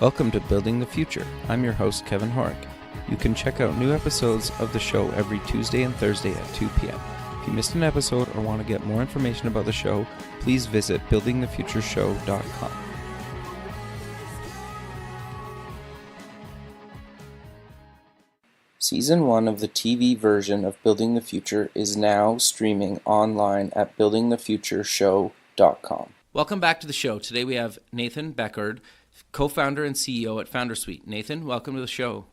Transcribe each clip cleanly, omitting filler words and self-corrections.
Welcome to Building the Future. I'm your host, Kevin Horick. You can check out new episodes of the show every Tuesday and Thursday at 2 p.m. If you missed an episode or want to get more information about the show, please visit buildingthefutureshow.com. Season 1 of the TV version of Building the Future is now streaming online at buildingthefutureshow.com. Welcome back to the show. Today we have Nathan Beckord, co-founder and CEO at FounderSuite. Nathan, welcome to the show.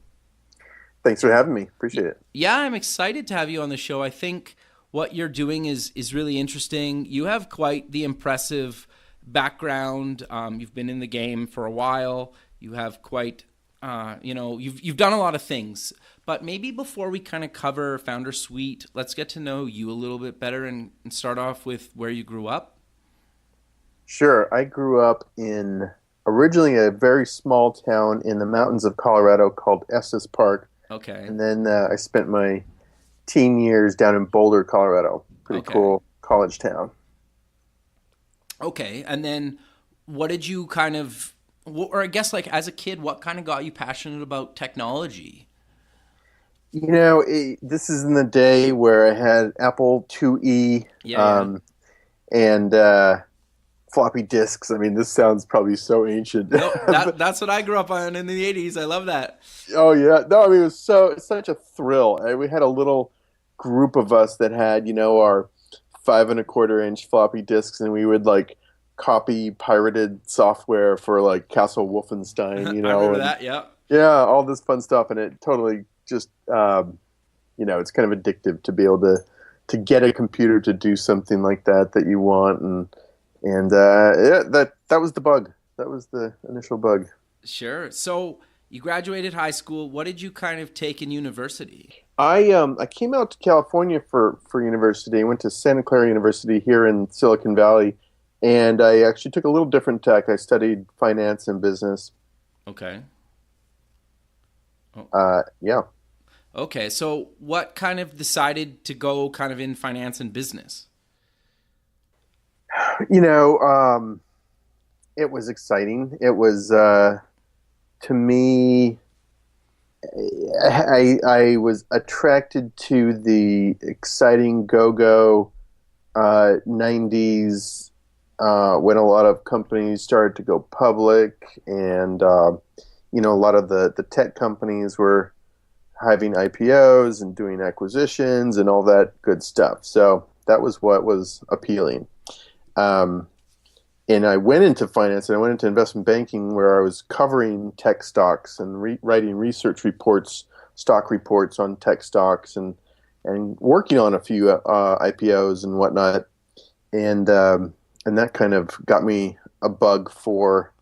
Thanks for having me. Appreciate it. Yeah, I'm excited to have you on the show. I think what you're doing is really interesting. You have quite the impressive background. You've been in the game for a while. You have quite, you've done a lot of things. But maybe before we kind of cover FounderSuite, let's get to know you a little bit better and start off with where you grew up. Sure. I grew up in originally a very small town in the mountains of Colorado called Estes Park. Okay. And then I spent my teen years down in Boulder, Colorado. Pretty cool college town. Okay. And then what did you kind of, or I guess like as a kid, what kind of got you passionate about technology? You know, this is in the day where I had Apple IIe and floppy disks. I mean, this sounds probably so ancient. No, that's what I grew up on in the 80s. I love that. Oh, yeah. No, I mean, it's such a thrill. We had a little group of us that had, our 5 1/4-inch floppy disks, and we would like copy pirated software for like Castle Wolfenstein, I remember that, yeah. Yeah, all this fun stuff, and it totally just, it's kind of addictive to be able to get a computer to do something like that you want, and that was the bug. That was the initial bug. Sure. So you graduated high school. What did you kind of take in university? I came out to California for university. I went to Santa Clara University here in Silicon Valley, and I actually took a little different tack. I studied finance and business. Okay. Yeah. Okay. So what kind of decided to go kind of in finance and business? It was exciting. It was, to me, I was attracted to the exciting go-go 90s when a lot of companies started to go public, and, a lot of the tech companies were having IPOs and doing acquisitions and all that good stuff. So that was what was appealing. And I went into finance, and I went into investment banking, where I was covering tech stocks and writing research reports, stock reports on tech stocks, and working on a few IPOs and whatnot. And that kind of got me a bug for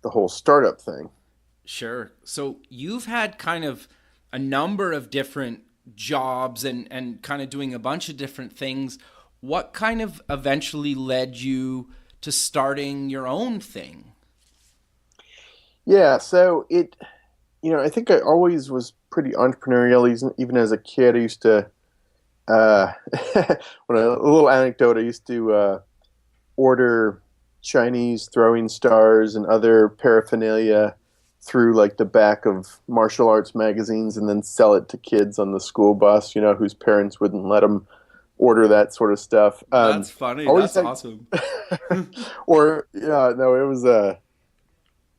the whole startup thing. Sure. So you've had kind of a number of different jobs and kind of doing a bunch of different things. What kind of eventually led you to starting your own thing? Yeah, so I think I always was pretty entrepreneurial, even as a kid. I used to, a little anecdote, I used to order Chinese throwing stars and other paraphernalia through like the back of martial arts magazines and then sell it to kids on the school bus, whose parents wouldn't let them order that sort of stuff. That's funny. That's awesome. It was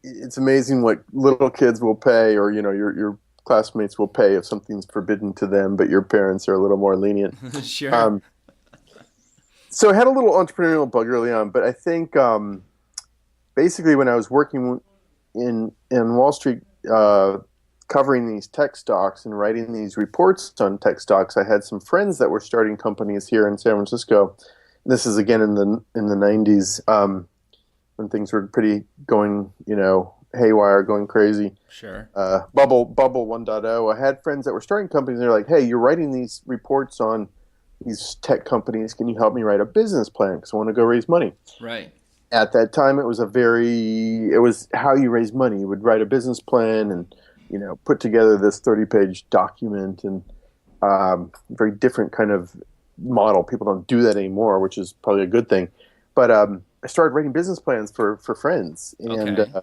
it's amazing what little kids will pay, or your classmates will pay if something's forbidden to them, but your parents are a little more lenient. Sure. So I had a little entrepreneurial bug early on, but I think basically when I was working in Wall Street, covering these tech stocks and writing these reports on tech stocks, I had some friends that were starting companies here in San Francisco. This is again in the 90s, when things were pretty going, haywire, going crazy. Sure. Bubble 1.0. I had friends that were starting companies, and they're like, "Hey, you're writing these reports on these tech companies. Can you help me write a business plan? Because I want to go raise money." Right. At that time, it was how you raise money. You would write a business plan and put together this 30-page document, and very different kind of model. People don't do that anymore, which is probably a good thing. But I started writing business plans for friends, and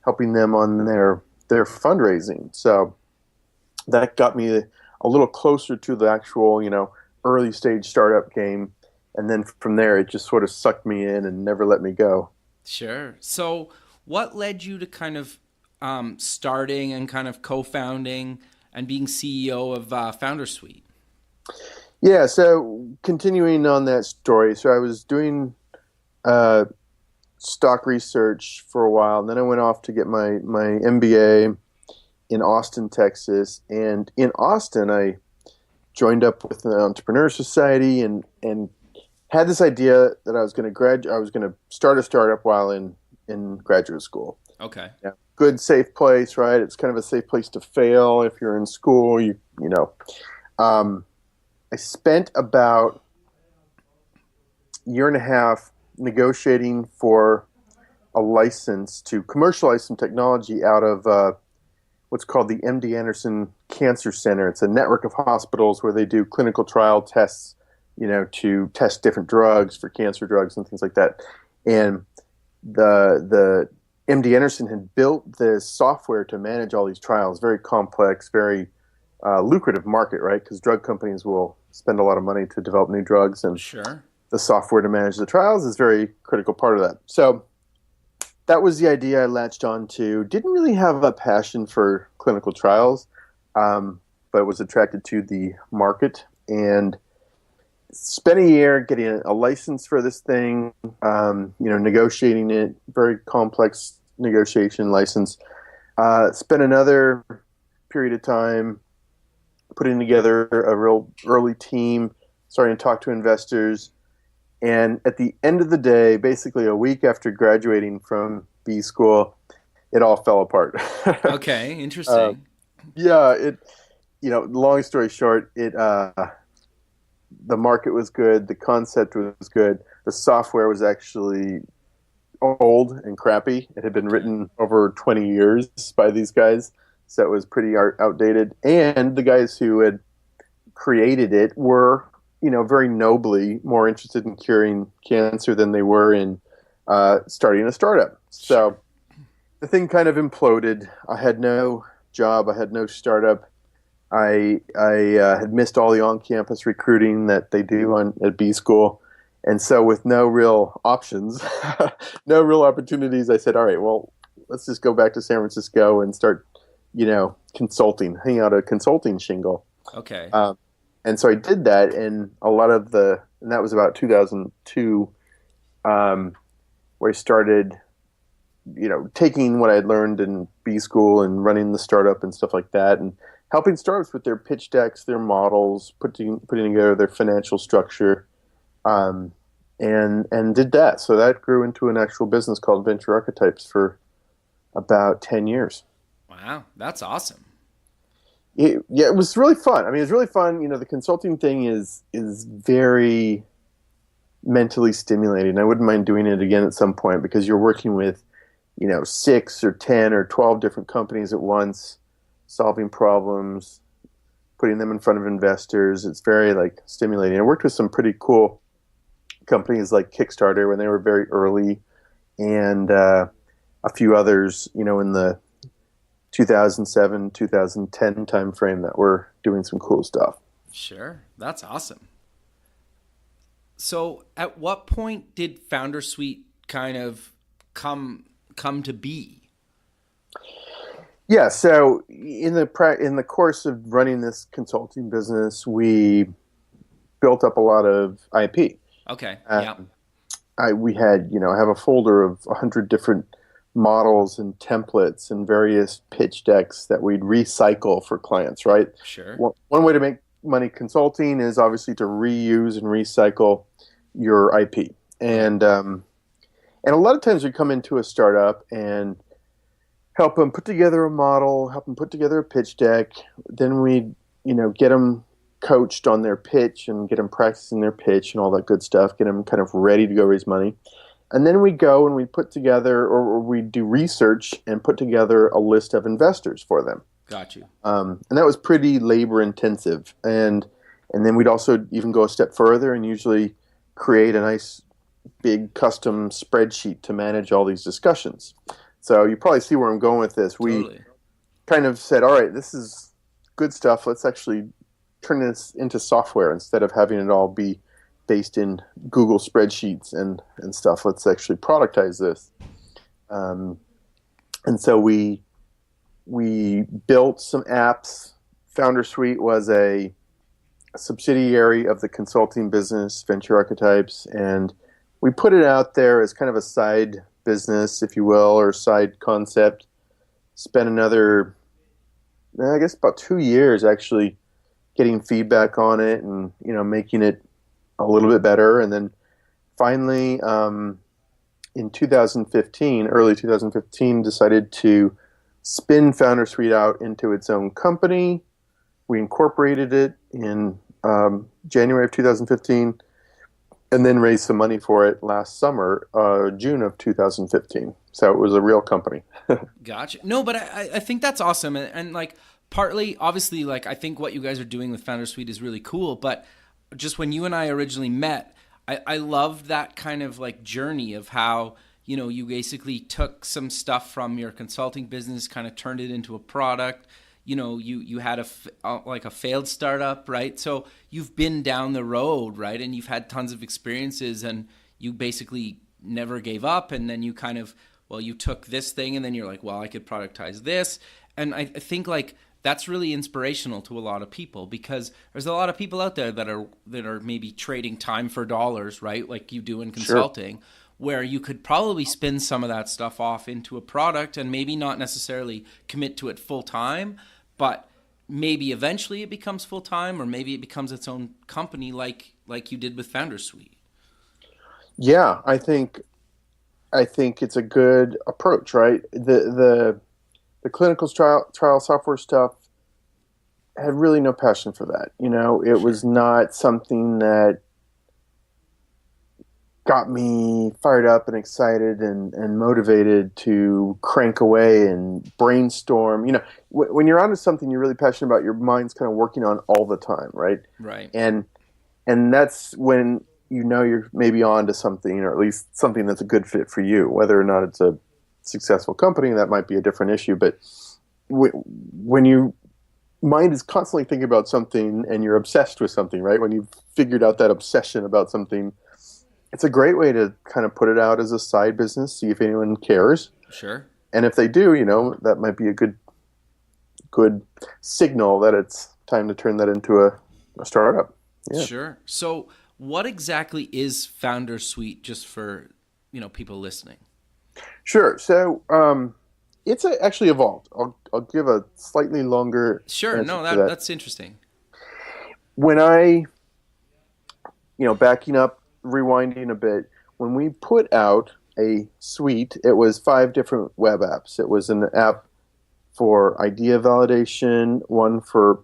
helping them on their fundraising. So that got me a little closer to the actual, early stage startup game. And then from there, it just sort of sucked me in and never let me go. Sure. So, what led you to kind of starting and kind of co-founding and being CEO of Founder Suite? Yeah, so continuing on that story, so I was doing uh, stock research for a while, and then I went off to get my MBA in Austin, Texas. And in Austin, I joined up with the Entrepreneur Society and had this idea that I was going to I was going to start a startup while in graduate school. Okay. Yeah. Good, safe place, right? It's kind of a safe place to fail if you're in school. You know. I spent about a year and a half negotiating for a license to commercialize some technology out of what's called the MD Anderson Cancer Center. It's a network of hospitals where they do clinical trial tests, to test different drugs for cancer drugs and things like that. And the MD Anderson had built this software to manage all these trials. Very complex, very lucrative market, right? Because drug companies will spend a lot of money to develop new drugs, and Sure. the software to manage the trials is a very critical part of that. So that was the idea I latched on to. Didn't really have a passion for clinical trials, but was attracted to the market and spent a year getting a license for this thing, negotiating it, very complex negotiation license. Spent another period of time putting together a real early team, starting to talk to investors. And at the end of the day, basically a week after graduating from B school, it all fell apart. Okay, interesting. Yeah, long story short, the market was good, the concept was good, the software was actually old and crappy. It had been written over 20 years by these guys, so it was pretty outdated. And the guys who had created it were, very nobly more interested in curing cancer than they were in starting a startup. So the thing kind of imploded. I had no job. I had no startup. I had missed all the on-campus recruiting that they do at B school. And so with no real options, no real opportunities, I said, all right, well, let's just go back to San Francisco and start, consulting, hang out a consulting shingle. Okay. And so I did that, and and that was about 2002, where I started, taking what I had learned in B school and running the startup and stuff like that, and helping startups with their pitch decks, their models, putting together their financial structure, and did that. So that grew into an actual business called Venture Archetypes for about 10 years. Wow, that's awesome. It was really fun. I mean, it was really fun. The consulting thing is very mentally stimulating. I wouldn't mind doing it again at some point because you're working with, 6 or 10 or 12 different companies at once, solving problems, putting them in front of investors. It's very stimulating. I worked with some pretty cool companies like Kickstarter when they were very early, and a few others, in the 2007, 2010 timeframe that were doing some cool stuff. Sure. That's awesome. So at what point did Founder Suite kind of come to be? Yeah, so in the course of running this consulting business, we built up a lot of IP. Okay. Yeah. We had, I have a folder of 100 different models and templates and various pitch decks that we'd recycle for clients, right? Sure. One way to make money consulting is obviously to reuse and recycle your IP. And a lot of times we come into a startup and help them put together a model, help them put together a pitch deck. Then we, get them coached on their pitch and get them practicing their pitch and all that good stuff, get them kind of ready to go raise money. And then we go and we put together, or we do research and put together a list of investors for them. Got you. And that was pretty labor intensive. And then we'd also even go a step further and usually create a nice big custom spreadsheet to manage all these discussions. So you probably see where I'm going with this. We Totally. kind of said, all right, this is good stuff. Let's actually turn this into software instead of having it all be based in Google spreadsheets and stuff. Let's actually productize this. Um, and so we built some apps. Founder Suite was a subsidiary of the consulting business, Venture Archetypes, and we put it out there as kind of a side business, if you will, or side concept. Spent another, I guess, about 2 years actually getting feedback on it and making it a little bit better, and then finally in 2015, early 2015, decided to spin Founder Suite out into its own company. We incorporated it in January of 2015, and then raised some money for it last summer, June of 2015. So it was a real company. Gotcha. No, but I think that's awesome. And like partly, obviously, like I think what you guys are doing with Founder Suite is really cool. But just when you and I originally met, I loved that kind of like journey of how, you basically took some stuff from your consulting business, kind of turned it into a product. You had a failed startup, right? So you've been down the road, right? And you've had tons of experiences, and you basically never gave up. And then you kind of, well, you took this thing and then you're like, well, I could productize this. And I think like that's really inspirational to a lot of people, because there's a lot of people out there that are maybe trading time for dollars, right? Like you do in consulting. Sure. Where you could probably spin some of that stuff off into a product and maybe not necessarily commit to it full time, but maybe eventually it becomes full time, or maybe it becomes its own company like you did with Founder Suite. Yeah, I think it's a good approach, right? The clinical trial software stuff, had really no passion for that. It was not something that got me fired up and excited and motivated to crank away and brainstorm. When you're onto something you're really passionate about, your mind's kind of working on all the time, right? Right. And that's when you're maybe on to something, or at least something that's a good fit for you. Whether or not it's a successful company, that might be a different issue. But when your mind is constantly thinking about something and you're obsessed with something, right? When you've figured out that obsession about something, it's a great way to kind of put it out as a side business, see if anyone cares. Sure. And if they do, that might be a good signal that it's time to turn that into a startup. Yeah. Sure. So what exactly is Founder Suite, just for, people listening? Sure. So it's actually evolved. I'll give a slightly longer Sure. No, that. That's interesting. When I, backing up, rewinding a bit, when we put out a suite, it was 5 different web apps. It was an app for idea validation, one for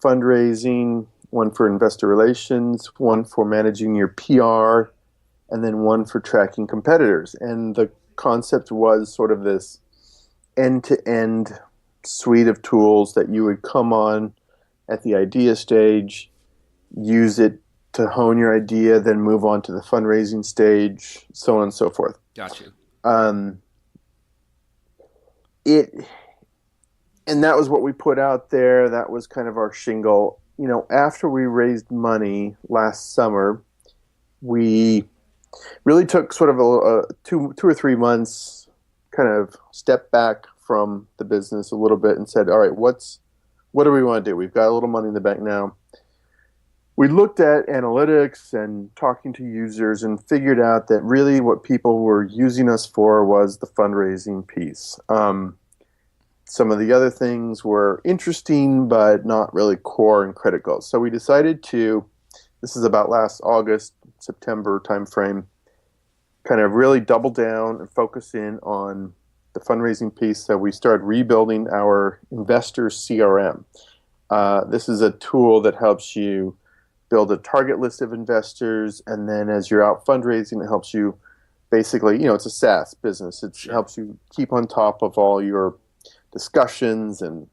fundraising, one for investor relations, one for managing your PR, and then one for tracking competitors. And the concept was sort of this end-to-end suite of tools that you would come on at the idea stage, use it to hone your idea, then move on to the fundraising stage, so on and so forth. Got you. And that was what we put out there. That was kind of our shingle. After we raised money last summer, we really took sort of a 2 or 3 months kind of step back from the business a little bit and said, all right, what do we want to do? We've got a little money in the bank now. We looked at analytics and talking to users and figured out that really what people were using us for was the fundraising piece. Some of the other things were interesting, but not really core and critical. So we decided to, this is about last August, September timeframe, kind of really double down and focus in on the fundraising piece. So we started rebuilding our investor CRM. This is a tool that helps you build a target list of investors, and then as you're out fundraising, it helps you basically, it's a SaaS business. It helps you keep on top of all your discussions and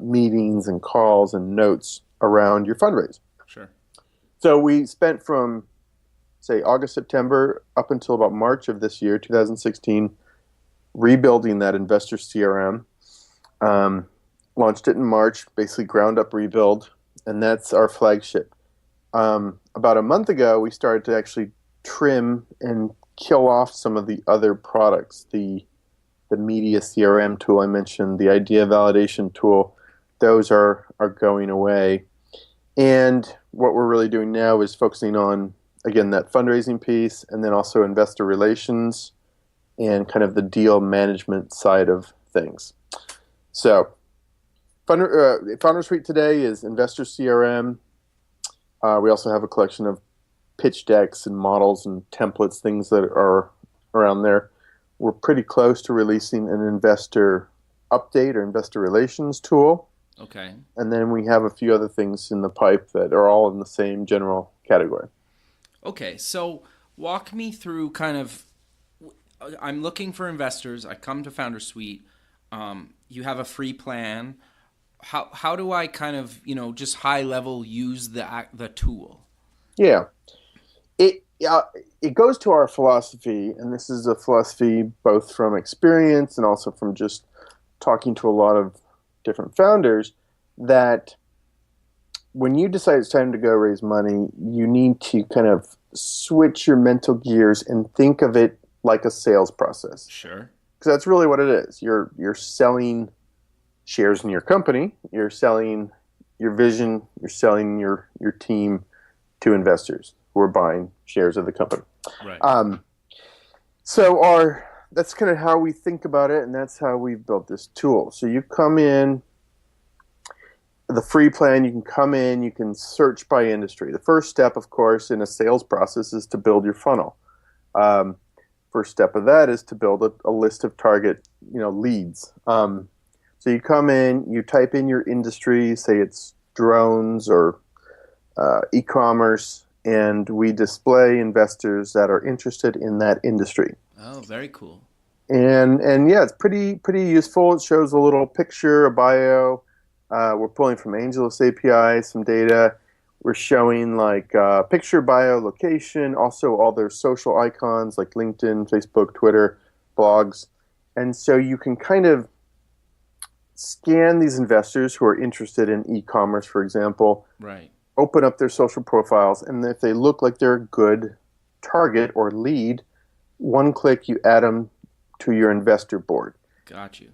meetings and calls and notes around your fundraise. Sure. So we spent from, say, August, September, up until about March of this year, 2016, rebuilding that investor CRM. Um, Launched it in March, basically ground up rebuild, and that's our flagship. About a month ago, we started to actually trim and kill off some of the other products. The media CRM tool I mentioned, the idea validation tool, those are going away. And what we're really doing now is focusing on, again, that fundraising piece, and then also investor relations and kind of the deal management side of things. So Founder Suite today is investor CRM. We also have a collection of pitch decks and models and templates, things that are around there. We're pretty close to releasing an investor update or investor relations tool. Okay. And then we have a few other things in the pipe that are all in the same general category. Okay, so walk me through kind of, I'm looking for investors. I come to Founder Suite. You have a free plan. How do I kind of, just high level use the tool? Yeah. It goes to our philosophy, and this is a philosophy both from experience and also from just talking to a lot of different founders, that when you decide it's time to go raise money, you need to kind of switch your mental gears and think of it like a sales process. Sure. Because that's really what it is. You're selling shares in your company, you're selling your vision, you're selling your team to investors who are buying shares of the company. Right. So that's kind of how we think about it, and that's how we've built this tool. So you come in, the free plan, you can come in, you can search by industry. The first step, of course, in a sales process is to build your funnel. First step of that is to build a list of target, leads. So you come in, you type in your industry, say it's drones or e-commerce, and we display investors that are interested in that industry. Oh, very cool. And yeah, it's pretty useful. It shows a little picture, a bio. We're pulling from AngelList API some data. We're showing like picture, bio, location, also all their social icons like LinkedIn, Facebook, Twitter, blogs. And so you can kind of scan these investors who are interested in e-commerce, for example. Right. Open up their social profiles, and if they look like they're a good target or lead, one click, you add them to your investor board. Got you.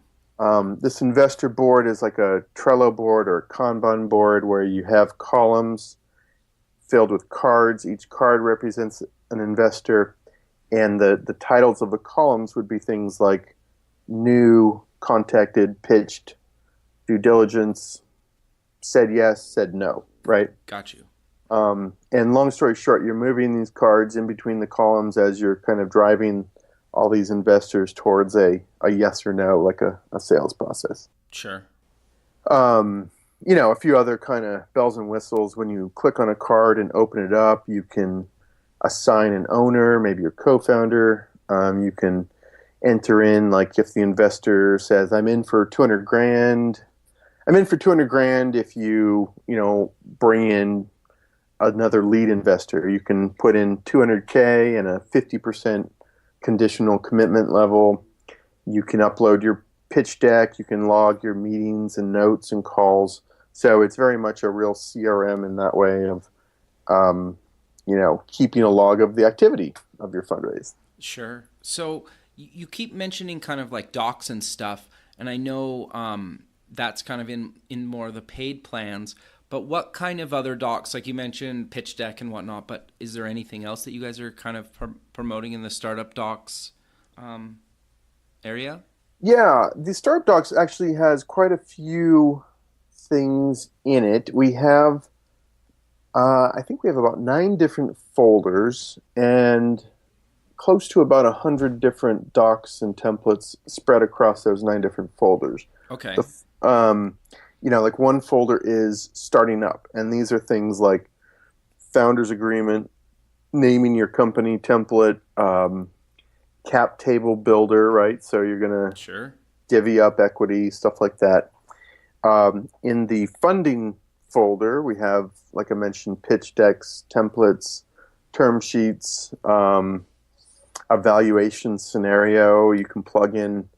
This investor board is like a Trello board or a Kanban board where you have columns filled with cards. Each card represents an investor, and the titles of the columns would be things like new, contacted, pitched, due diligence, said yes, said no, right? Got you. And long story short, you're moving these cards in between the columns as you're kind of driving all these investors towards a yes or no, like a sales process. Sure. A few other kind of bells and whistles. When you click on a card and open it up, you can assign an owner, maybe your co-founder. You can enter in, like, if the investor says, I'm in for 200 grand. I'm in for 200 grand if you bring in another lead investor. You can put in 200K and a 50% conditional commitment level. You can upload your pitch deck. You can log your meetings and notes and calls. So it's very much a real CRM in that way of, keeping a log of the activity of your fundraise. Sure. So you keep mentioning kind of like docs and stuff, and I know that's kind of in more of the paid plans. But what kind of other docs, like you mentioned pitch deck and whatnot, but is there anything else that you guys are kind of promoting in the startup docs area? Yeah, the startup docs actually has quite a few things in it. We have, I think we have about 9 different folders and close to about 100 different docs and templates spread across those 9 different folders. Okay. Like one folder is starting up, and these are things like founders agreement, naming your company template, cap table builder, right? So you're going to divvy up equity, stuff like that. In the funding folder, we have, like I mentioned, pitch decks, templates, term sheets, a valuation scenario. You can plug in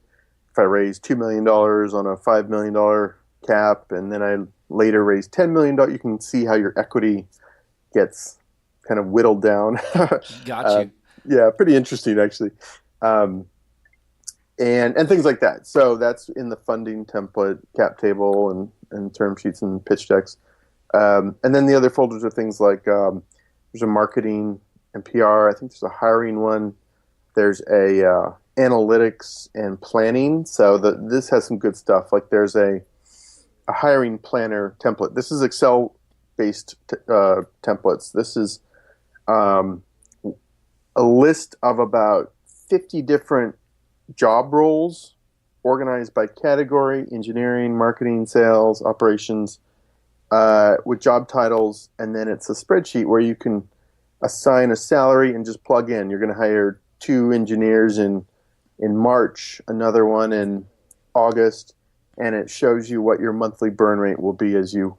if I raise $2 million on a $5 million cap, and then I later raise $10 million, you can see how your equity gets kind of whittled down. Got you. Yeah, pretty interesting actually, um, and things like that. So that's in the funding template, cap table, and term sheets and pitch decks. And then the other folders are things like there's a marketing and PR. I think there's a hiring one. There's a analytics and planning. So this has some good stuff. Like there's a hiring planner template. This is Excel based templates. This is a list of about 50 different job roles organized by category: engineering, marketing, sales, operations, with job titles. And then it's a spreadsheet where you can assign a salary and just plug in. You're going to hire 2 engineers in March, another one in August, and it shows you what your monthly burn rate will be as you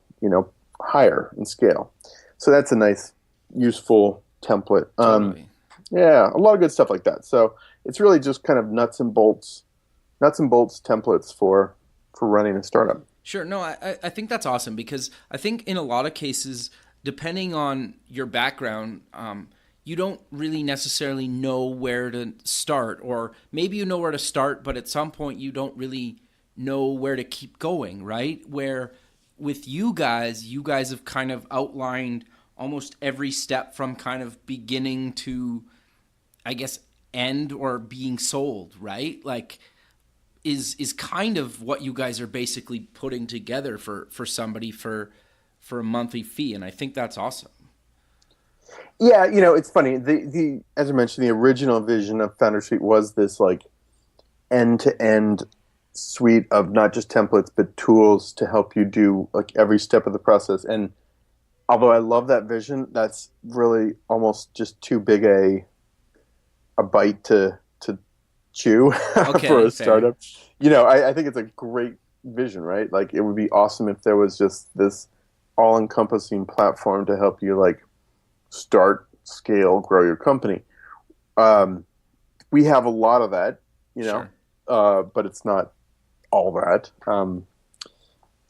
hire and scale. So that's a nice, useful template. Totally. Yeah, a lot of good stuff like that. So it's really just kind of nuts and bolts templates for running a startup. Sure. No, I think that's awesome, because I think in a lot of cases, depending on your background, you don't really necessarily know where to start, or maybe you know where to start, but at some point you don't really know where to keep going, right? Where with you guys have kind of outlined almost every step from kind of beginning to, I guess, end or being sold, right? Like is kind of what you guys are basically putting together for somebody for a monthly fee. And I think that's awesome. Yeah, it's funny. The as I mentioned, the original vision of Founder Suite was this like end-to-end suite of not just templates but tools to help you do like every step of the process. And although I love that vision, that's really almost just too big a bite to chew Okay, for a fair. startup. I think it's a great vision, right? Like it would be awesome if there was just this all-encompassing platform to help you like start, scale, grow your company. We have a lot of that, Sure. but it's not all that.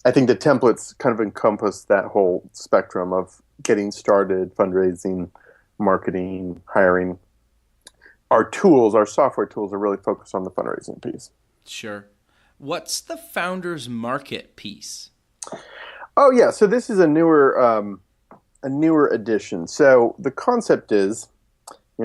I think the templates kind of encompass that whole spectrum of getting started, fundraising, marketing, hiring. Our software tools are really focused on the fundraising piece. Sure. What's the founder's market piece? Oh yeah, so this is a newer addition. So the concept is,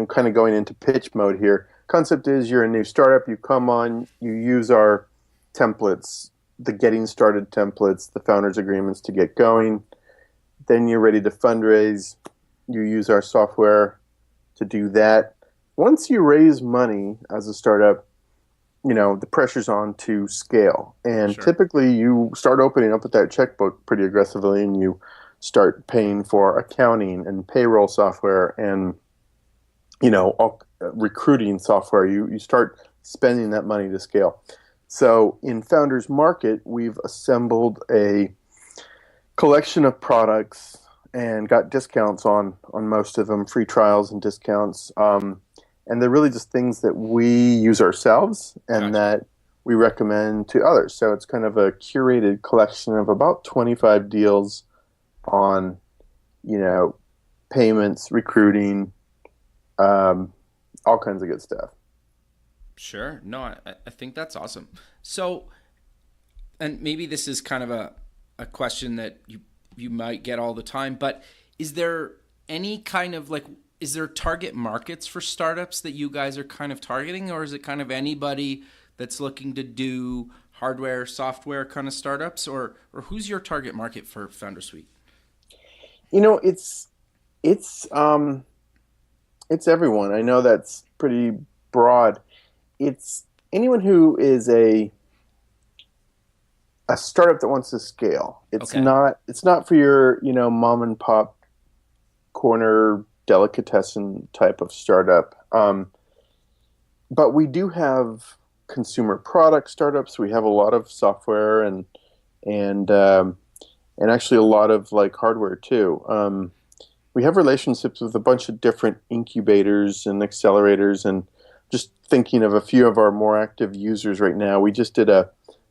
kind of going into pitch mode here. Concept is you're a new startup. You come on, you use our templates, the getting started templates, the founders agreements to get going. Then you're ready to fundraise. You use our software to do that. Once you raise money as a startup, the pressure's on to scale. And Sure. typically you start opening up with that checkbook pretty aggressively, and you start paying for accounting and payroll software and, all recruiting software. You start spending that money to scale. So in Founders Market, we've assembled a collection of products and got discounts on most of them, free trials and discounts. And they're really just things that we use ourselves and Gotcha. that we recommend to others. So it's kind of a curated collection of about 25 deals on, payments, recruiting, all kinds of good stuff. Sure. No, I think that's awesome. So, and maybe this is kind of a question that you might get all the time, but is there any kind of is there target markets for startups that you guys are kind of targeting, or is it kind of anybody that's looking to do hardware, software kind of startups, or who's your target market for Founder Suite? It's everyone. I know that's pretty broad. It's anyone who is a startup that wants to scale. It's Okay. not for your, mom and pop corner delicatessen type of startup. But we do have consumer product startups. We have a lot of software and actually a lot of hardware too. We have relationships with a bunch of different incubators and accelerators and just thinking of a few of our more active users right now. We just did a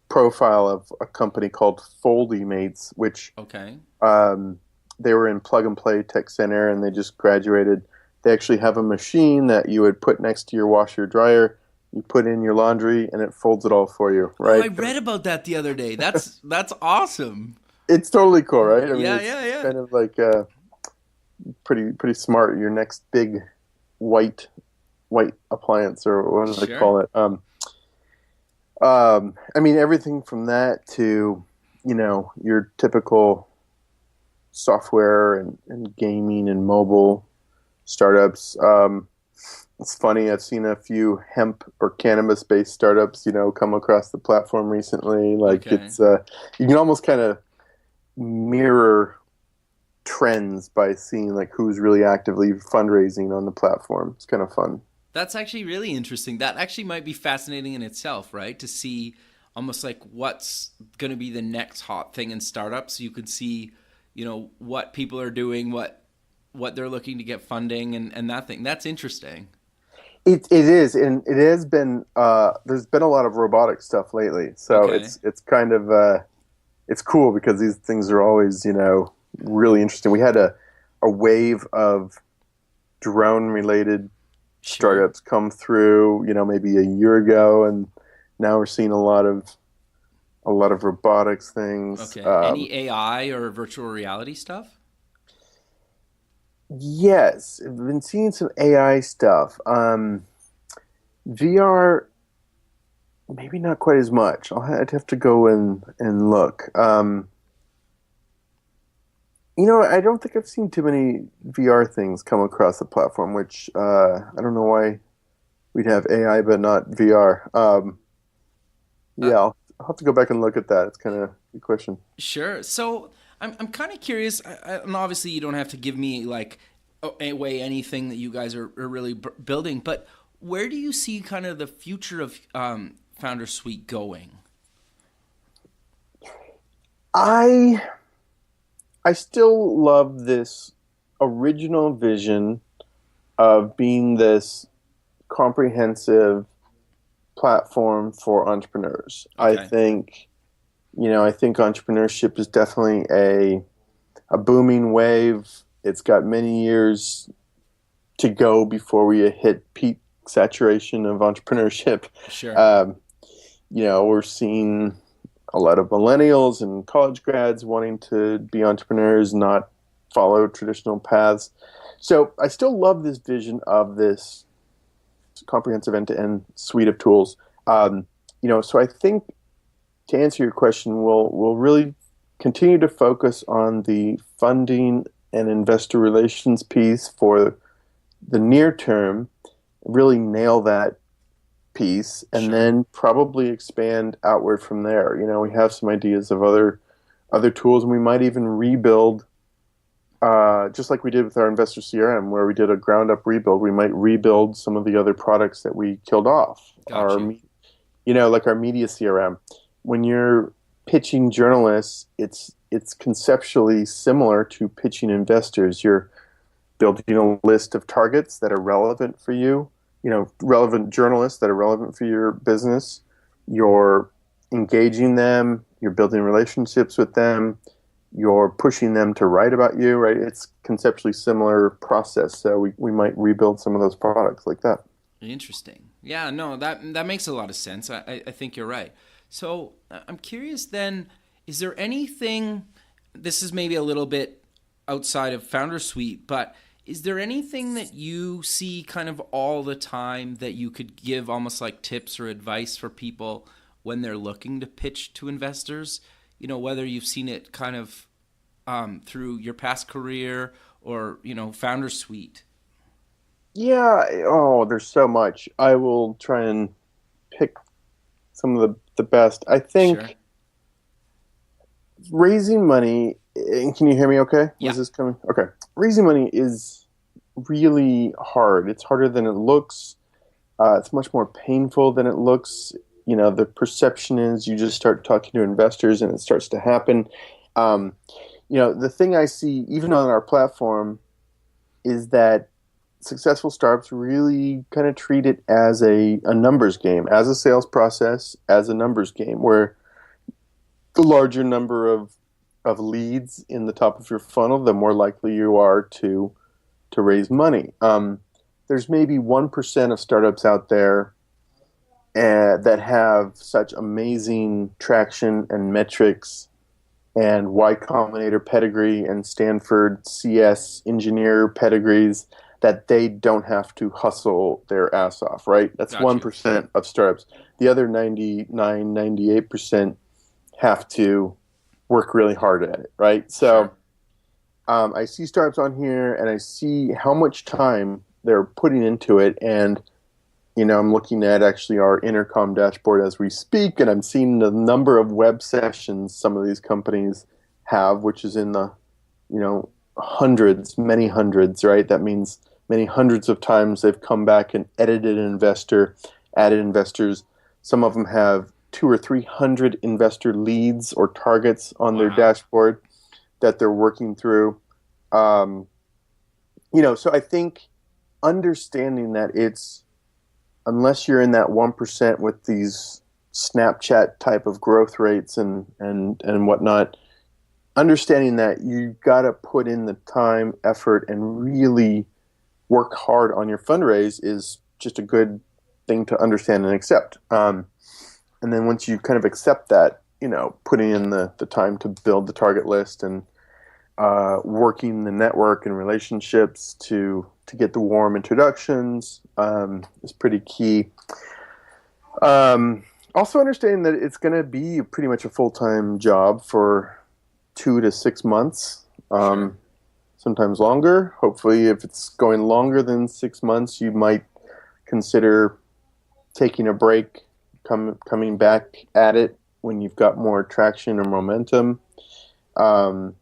profile of a company called Foldy Mates, which Okay. um, they were in Plug and Play Tech Center, and they just graduated. They actually have a machine that you would put next to your washer dryer. You put in your laundry, and it folds it all for you, Oh, I right? read about that the other day. That's awesome. It's totally cool, right? I mean, Yeah, it's yeah, yeah. kind of like pretty smart. Your next big white white appliance, or what do they Sure. call it? I mean, everything from that to, your typical software and gaming and mobile startups. It's funny, I've seen a few hemp or cannabis based startups, come across the platform recently. Like Okay. it's, you can almost kind of mirror trends by seeing like who's really actively fundraising on the platform. It's kind of fun. That's actually really interesting. That actually might be fascinating in itself, right? To see almost like what's going to be the next hot thing in startups. You could see, what people are doing, what they're looking to get funding and that thing. That's interesting. It is, and it has been. There's been a lot of robotic stuff lately, so Okay. it's kind of it's cool because these things are always really interesting. We had a wave of drone related Sure. startups come through, maybe a year ago, and now we're seeing a lot of robotics things. Okay. Any AI or virtual reality stuff? Yes, I've been seeing some AI stuff. VR, maybe not quite as much. I'd have to go and look. I don't think I've seen too many VR things come across the platform, which I don't know why we'd have AI but not VR. Uh, Yeah, I'll have to go back and look at that. It's kind of a good question. sure. So I'm kind of curious, and obviously you don't have to give me like away anything that you guys are really building, but where do you see kind of the future of Founder Suite going? I I still love this original vision of being this comprehensive platform for entrepreneurs. Okay. I think entrepreneurship is definitely a booming wave. It's got many years to go before we hit peak saturation of entrepreneurship. Sure. Um, we're seeing a lot of millennials and college grads wanting to be entrepreneurs, not follow traditional paths. So I still love this vision of this comprehensive end-to-end suite of tools. So I think to answer your question, we'll really continue to focus on the funding and investor relations piece for the near term, really nail that piece, and Sure. then probably expand outward from there. We have some ideas of other tools, and we might even rebuild, just like we did with our investor CRM, where we did a ground up rebuild. We might rebuild some of the other products that we killed off. Got you. Like our media CRM. When you're pitching journalists, it's conceptually similar to pitching investors. You're building a list of targets that are relevant for you, relevant journalists that are relevant for your business. You're engaging them, you're building relationships with them, you're pushing them to write about you, right? It's conceptually similar process. So we might rebuild some of those products like that. Interesting. Yeah, no, that makes a lot of sense. I think you're right. So I'm curious then, is there anything, this is maybe a little bit outside of Founder Suite, but is there anything that you see kind of all the time that you could give almost like tips or advice for people when they're looking to pitch to investors? Whether you've seen it kind of through your past career or, Founder Suite. Yeah, oh, there's so much. I will try and pick some of the best. I Sure. think raising money, and can you hear me okay? Yeah. Was this coming? Okay. Raising money is really hard. It's harder than it looks. It's much more painful than it looks. The perception is you just start talking to investors and it starts to happen. The thing I see, even on our platform, is that successful startups really kind of treat it as a numbers game, as a sales process, as a numbers game, where the larger number of leads in the top of your funnel, the more likely you are to raise money. There's maybe 1% of startups out there that have such amazing traction and metrics and Y Combinator pedigree and Stanford CS engineer pedigrees that they don't have to hustle their ass off, right? That's Got you. 1% of startups. The other 99, 98% have to work really hard at it, right? Sure. So I see startups on here and I see how much time they're putting into it. And, I'm looking at actually our intercom dashboard as we speak, and I'm seeing the number of web sessions some of these companies have, which is in the, hundreds, many hundreds, right? That means many hundreds of times they've come back and edited an investor, added investors. Some of them have 200 or 300 investor leads or targets on their Wow. dashboard that they're working through. Um, so I think understanding that it's, unless you're in that 1% with these Snapchat type of growth rates and whatnot, understanding that you got to put in the time, effort, and really work hard on your fundraise is just a good thing to understand and accept. And then once you kind of accept that, putting in the time to build the target list and working the network and relationships to get the warm introductions is pretty key. Also understanding that it's going to be pretty much a full-time job for 2 to 6 months, Sure. sometimes longer. Hopefully, if it's going longer than 6 months, you might consider taking a break, coming back at it when you've got more traction or momentum. Um,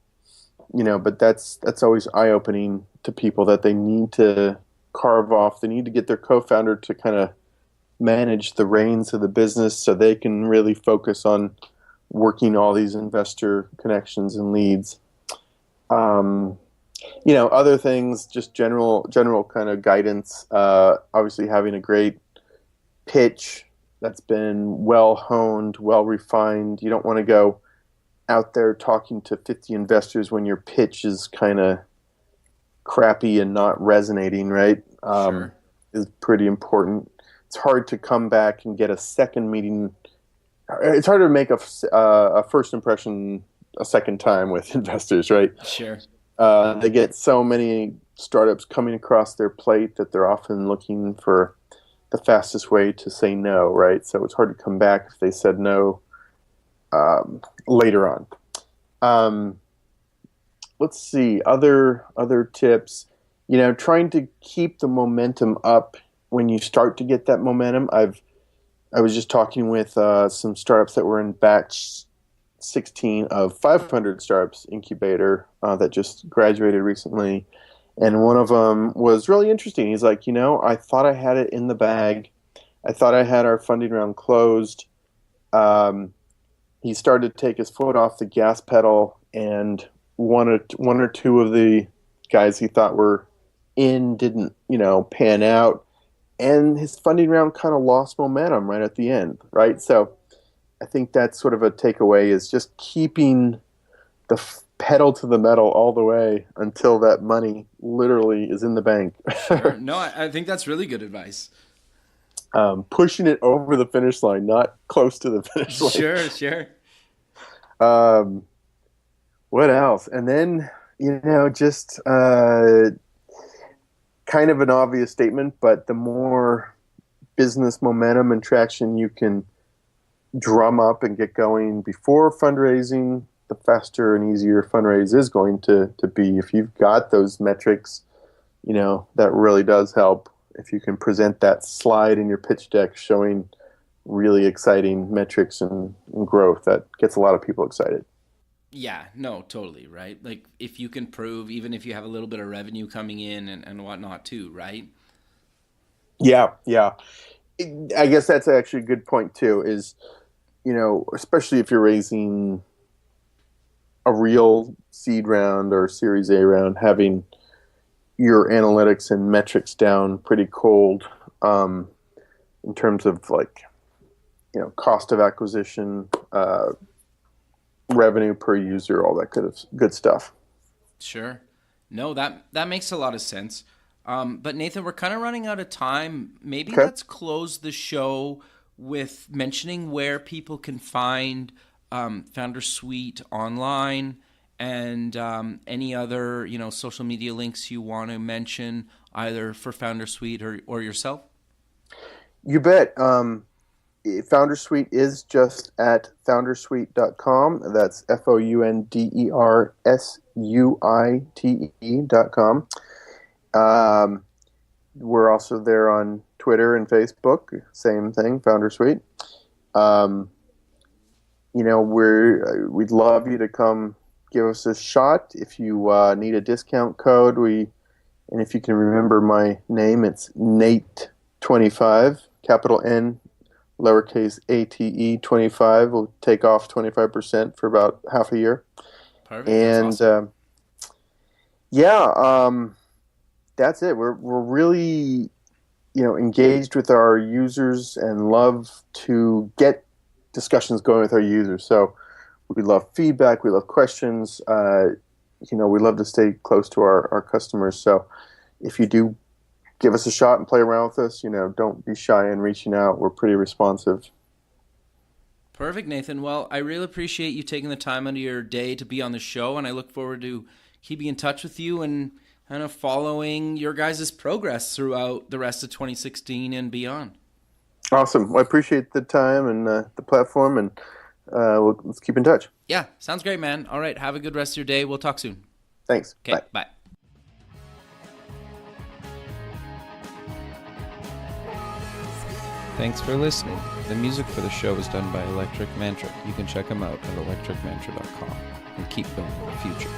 but that's always eye-opening to people that they need to carve off. They need to get their co-founder to kind of manage the reins of the business so they can really focus on working all these investor connections and leads. Um, other things, just general kind of guidance. Obviously, having a great pitch that's been well honed, well refined. You don't want to go out there talking to 50 investors when your pitch is kind of crappy and not resonating, right? Sure. Is pretty important. It's hard to come back and get a second meeting. It's hard to make a first impression a second time with investors, right? Sure. They get so many startups coming across their plate that they're often looking for the fastest way to say no, right? So it's hard to come back if they said no later on. Um, let's see other tips. Trying to keep the momentum up when you start to get that momentum. I was just talking with some startups that were in batch 16 of 500 startups incubator that just graduated recently, and one of them was really interesting. He's like, I thought I had it in the bag. I thought I had our funding round closed. He started to take his foot off the gas pedal, and one or two of the guys he thought were in didn't, pan out, and his funding round kind of lost momentum right at the end, right? So I think that's sort of a takeaway, is just keeping the pedal to the metal all the way until that money literally is in the bank. Sure. No, I think that's really good advice. Pushing it over the finish line, not close to the finish line. Sure, sure. Um, what else? And then, just kind of an obvious statement, but the more business momentum and traction you can drum up and get going before fundraising, the faster and easier fundraise is going to be. If you've got those metrics, that really does help. If you can present that slide in your pitch deck showing really exciting metrics and growth, that gets a lot of people excited. Yeah, no, totally, right? Like if you can prove, even if you have a little bit of revenue coming in and whatnot too, right? Yeah, yeah. I guess that's actually a good point too, is, especially if you're raising a real seed round or Series A round, having your analytics and metrics down pretty cold, in terms of like, cost of acquisition, revenue per user, all that good stuff. Sure. No, that makes a lot of sense. But Nathan, we're kind of running out of time. Maybe Okay. let's close the show with mentioning where people can find Founder Suite online, and any other social media links you want to mention, either for Founder Suite or yourself. You bet. Founder Suite is just at foundersuite.com. That's foundersuite.com. We're also there on Twitter and Facebook. Same thing, Founder Suite. We'd love you to come give us a shot. If you need a discount code, and if you can remember my name, it's Nate25, capital N, lowercase ate 25. We'll take off 25% for about half a year. Perfect. And that's awesome. That's it. We're really engaged with our users and love to get discussions going with our users. So we love feedback. We love questions. We love to stay close to our customers. So if you do give us a shot and play around with us, don't be shy in reaching out. We're pretty responsive. Perfect, Nathan. Well, I really appreciate you taking the time out of your day to be on the show, and I look forward to keeping in touch with you and kind of following your guys' progress throughout the rest of 2016 and beyond. Awesome. Well, I appreciate the time and the platform, and let's keep in touch. Yeah, sounds great, man. All right, have a good rest of your day. We'll talk soon. Thanks. Okay, bye. Thanks for listening. The music for the show is done by Electric Mantra. You can check them out at electricmantra.com and keep building the future.